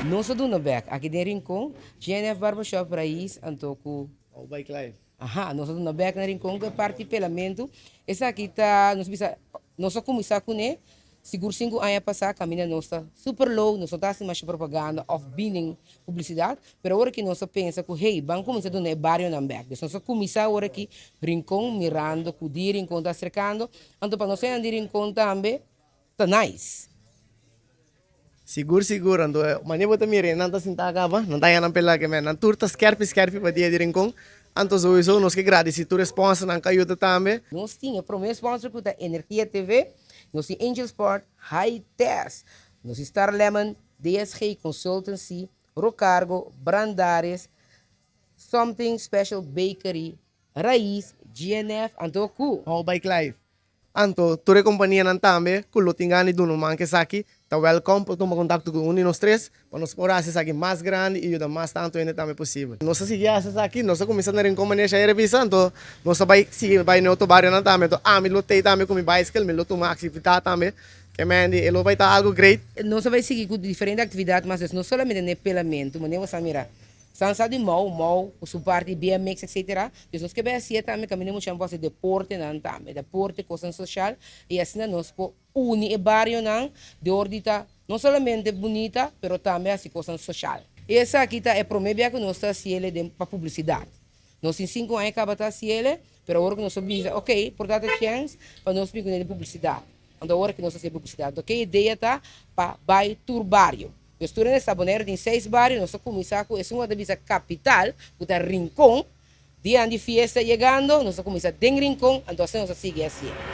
Nós do no back, aqui de Rincon, GNF Barbershop Raiz, Antoco. Ao Bike Life. Aha, nós do no back na Rincon, que parte pelamento. Essa aqui tá, nós começar com né, seguro 5 anos passar, caminha nossa super low, nós tá assim mais propaganda, of being publicidade, pero agora que nós pensa que, hey, vamos começar do né, barrio na back. Nós começar agora aqui, Rincon, mirando, com o Rincon tá cercando, então para nós andar Rincon também, tá nice. Siguro, ando. Manya bota mire, nanta sinta acaba, nanta yan ang pela que men, nanturta skerpi pa dia direngkong. Anto so nos que grade se tu responsa nan kayo tambe. Nós tínhamos primeiro sponsor que é Energia TV, nós tínhamos Angel Sport, High Test, nós Star Lemon, DSG Consultancy, Rocargo, Brandares, Something Special Bakery, Raiz, GNF, Antoku. Ao Bike Life. Anto, ture companhia nan tambe, kulo tingani duno man que saki, tá welcome para tomar contato com um nós três, para nos por essa aqui mais grande e o mais tanto ainda também possível. Nós seguir essa aqui, nós começando a companhia já revisa, então nós vai seguir vai no outro bairro nan tambe, então me lotei também com mi bicycle, me loto uma atividade também, que mendi, ele vai estar algo great. Nós vai seguir com diferentes atividades, mas não somente no pelamento, mas você mira. Sansa de mau, o parte BMX, etc. Então, nós que bem assim também caminhamos chamamos de deporte, não também, deporte, coisa social, e assim nós po unir o bairro não, de ordem não somente bonita, mas também assim coisa social. E essa aqui tá é promessa que nós está ele para publicidade. Nós em 5 anos acaba tá ele, mas agora que nós sabemos, ok, portanto chance para nós pegar de publicidade. Então agora que nós fazemos publicidade, ok, a ideia tá para vai tour bairro. Mistura nessa boneira tem 6 bairros, nós começamos com uma da capital, que é Rincón. Dia de fiesta chegando, nós começamos em Rincón, então nós seguimos assim.